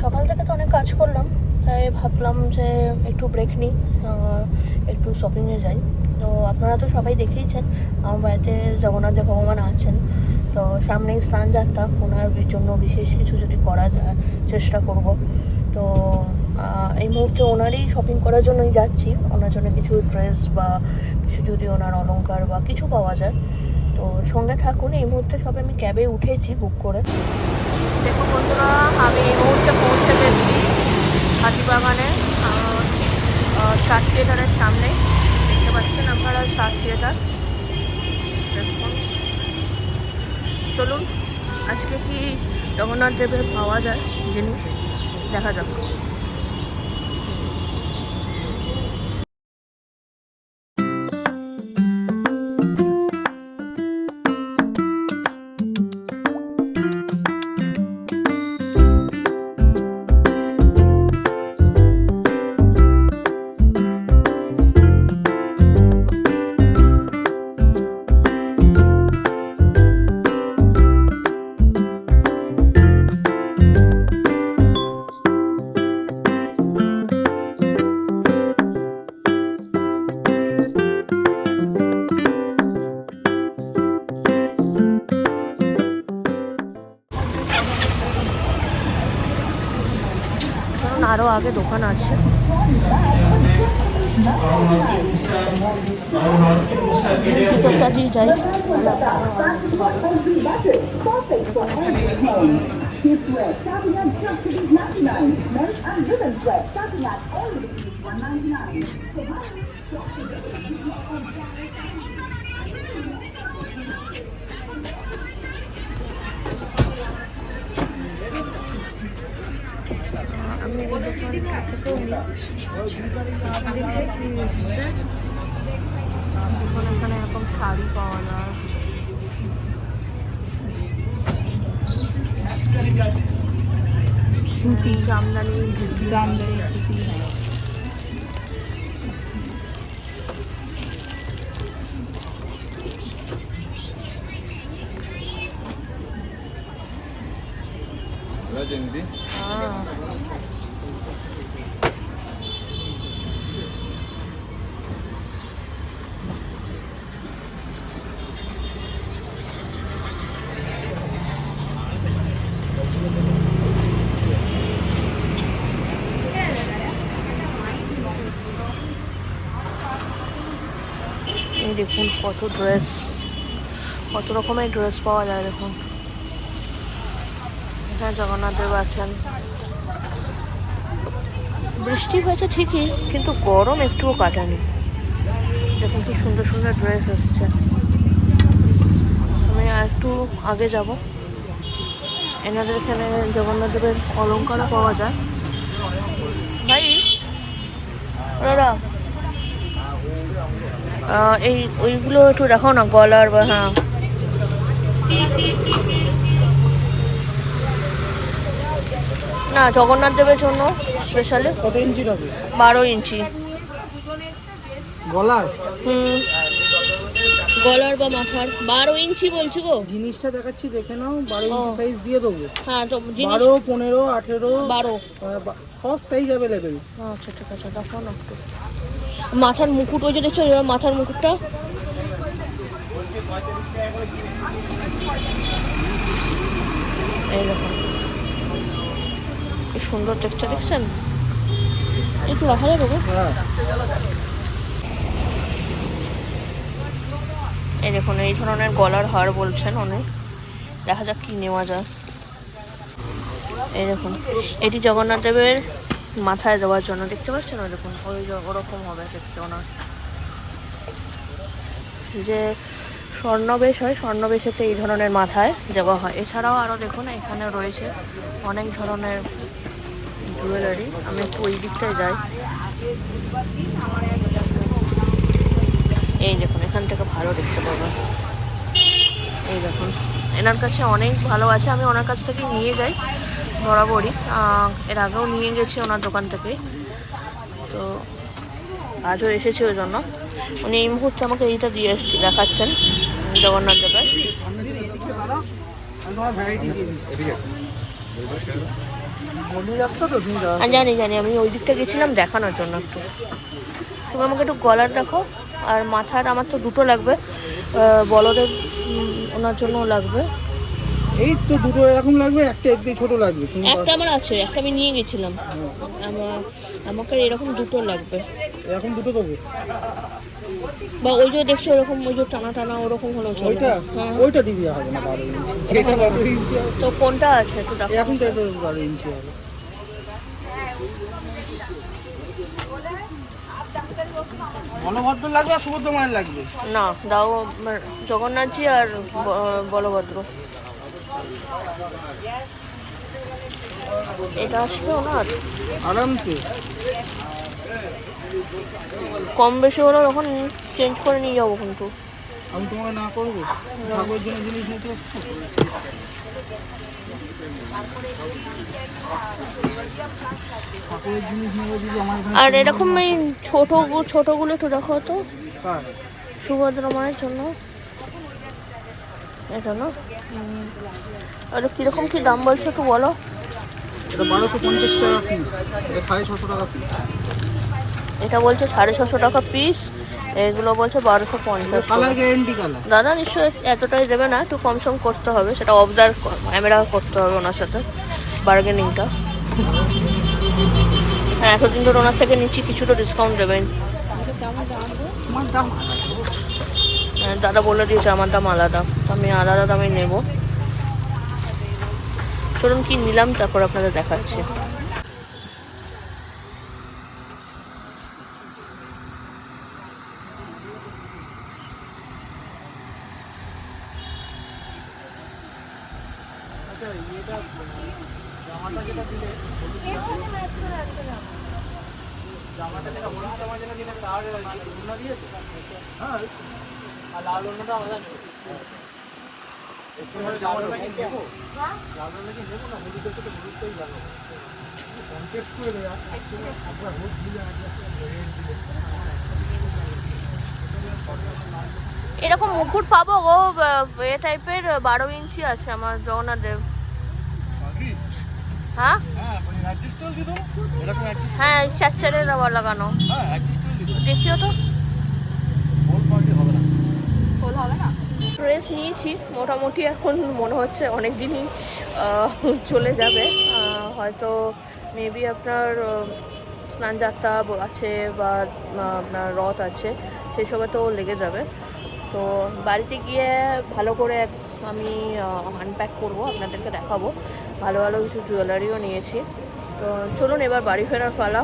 সকাল থেকে তো অনেক কাজ করলাম, তাই ভাবলাম যে একটু ব্রেক নিই, একটু শপিংয়ে যাই। তো আপনারা তো সবাই দেখেইছেন আমার বাড়িতে জগন্নাথ দেব ভগবান আছেন। তো সামনেই স্নান যাত্রা, ওনার জন্য বিশেষ কিছু যদি করা যায় চেষ্টা করব। তো এই মুহূর্তে ওনারই শপিং করার জন্যই যাচ্ছি, ওনার জন্য কিছু ড্রেস বা কিছু যদি ওনার অলংকার বা কিছু পাওয়া যায়। তো সঙ্গে থাকুন। এই মুহূর্তে সবে আমি ক্যাবে উঠেছি বুক করে। দেখুন বন্ধুরা, আমি এই মুহূর্তে পৌঁছে গেছি হাতিবাগানে, স্টার থিয়েটারের সামনে। দেখতে পাচ্ছেন আপনারা স্টার থিয়েটার। দেখুন, চলুন আজকে কি জগন্নাথ দেবের পাওয়া যায় জিনিস দেখা যাক। আরো আগে দোকান আছে। দিয়ে যাই। আমি এই দোকানটা থেকেও এখানে এরকম শাড়ি পাওয়া যায়। ধুতি, জামদানি, ধুতি। এই দেখুন কত ড্রেস, কত রকমের ড্রেস পাওয়া যায়। দেখুন এখানে জগন্নাথ দেব আছেন। বৃষ্টি হয়েছে ঠিকই, কিন্তু গরম একটুও কাটেনি। দেখুন কি সুন্দর সুন্দর ড্রেস এসছে। আমি আর একটু আগে যাব। এনাদের এখানে জগন্নাথ দেবের অলংকারও পাওয়া যায়। ভাই দাদা, এই ওইগুলো একটু দেখাও না, গলার বা হ্যাঁ। না, জগন্নাথ দেবের জন্য স্পেশালি। কত ইঞ্চি হবে? 12 ইঞ্চি গলার। গলার বা মাথার 12 ইঞ্চি বলছি গো। জিনিসটা দেখাচ্ছি, দেখে নাও। 12 ইঞ্চি সাইজ দিয়ে দেবো। হ্যাঁ, তো 12, 15, 18, 12 সব সাইজ অ্যাভেলেবেল। আচ্ছা ঠিক আছে, দেখো না একটু। মাথার মুকুট, ওই যে দেখছো এবার মাথার মুকুটটা। এই দেখো কি সুন্দর টেক্সচার, দেখছেন? একটু রাখা যাবে গো। এই দেখুন এই ধরনের গলার হার বলছেন অনেক, দেখা যাক কি নেওয়া যায়। এই দেখুন এটি জগন্নাথ দেবের মাথায় দেওয়ার জন্য, দেখতে পাচ্ছেন? ওই দেখুন ওরকম হবে দেখতে। ওনার যে স্বর্ণবেশ হয়, স্বর্ণবেশেতে এই ধরনের মাথায় দেওয়া হয়। এছাড়াও আরও দেখুন এখানে রয়েছে অনেক ধরনের জুয়েলারি। আমি একটু ওই দিকটায় যাই। এই দেখুন এখান থেকে ভালো দেখতে পাবেন। এই দেখুন এনার কাছে অনেক ভালো আছে, আমি ওনার কাছ থেকে নিয়ে যাই বরাবরই। এর আগেও নিয়ে গেছি ওনার দোকান থেকে, তো আজও এসেছি ওই জন্য। উনি এই মুহূর্তে আমাকে এইটা দিয়ে দেখাচ্ছেন জগন্নাথ দেবের। গলি রাস্তা তো তুমি আর জানি জানি, আমি ওই দিকটা গেছিলাম দেখানোর জন্য একটু। তুমি আমাকে একটু গলার দেখো। আর মাথার আমার তো দুটো লাগবে, বলদের ওনার জন্য লাগবে। এই তো দুটো এরকম লাগবে, একটা একদিকে ছোট লাগবে তুমি একটা আমার আছে, একটা আমি নিয়ে গেছিলাম। আমাকে এরকম দুটো লাগবে। এরকম দুটো দেবো। বা ওই যে দেখছো এরকম, ওই যে টানা টানা ওরকম হলো চলবে। ওইটা হ্যাঁ। ওইটা দিবি হবে না 12 ইঞ্চি, যেটা 12 ইঞ্চি হবে। তো কোনটা আছে একটু দেখো। এখন তো এটা 12 ইঞ্চি হবে। বলভদ্র লাগবে আর সুভদ্র মায়ের লাগবে। না দাও, জগন্নাথজি আর বলভদ্র। এটা আসবে ওনার আরামসে। কম বেশি হলো তখন চেঞ্জ করে নিয়ে যাবো কিন্তু। আমি তোমাকে না করবো? ঠাকুরের জন্য জিনিস নিতে এসছি। ঠাকুরের জিনিস নেবো যদি আমার এখানে। আর এরকম এই ছোটগুলো একটু দেখো তো, কার? সুভদ্রা মায়ের জন্য। এটা না, আর কিরকম কি দাম বলছে একটু বলো। এটা 1250 টাকা পিস, এটা 650 টাকা পিস। এটা বলছে 650 টাকা পিস, এগুলো বলছে 1250। Colour guarantee colour. দাদা নিশ্চয়ই এতটাই দেবে না, একটু কম সম করতে হবে, সেটা অবজার্ভ ক্যামেরা করতে হবে ওনার সাথে বার্গেনিংটা। হ্যাঁ, এতদিন ধরে ওনার থেকে নিচ্ছি, কিছু তো ডিসকাউন্ট দেবেন। আমার দাম হ্যাঁ, দাদা বলে দিয়েছে আমার দাম আলাদা, তো আমি আলাদা দামে নেব। চলুন কি নিলাম তারপর আপনাদের দেখাচ্ছি। এরকম মুকুট পাবো গো, এ টাইপের 12 ইঞ্চি আছে আমার জগন্নাথ দেব। হ্যাঁ হ্যাঁ, চারচারের আবার লাগানো। দেখিও তো। ড্রেস নিয়েছি মোটামুটি, এখন মনে হচ্ছে অনেক দিনই চলে যাবে। হয়তো মেবি আপনার স্নানযাত্রা আছে বা আপনার রথ আছে, সেসবে তো লেগে যাবে। তো বাড়িতে গিয়ে ভালো করে আমি আনপ্যাক করব, আপনাদেরকে দেখাবো। ভালো ভালো কিছু জুয়েলারিও নিয়েছি। তো চলুন এবার বাড়ি ফেরার পালা।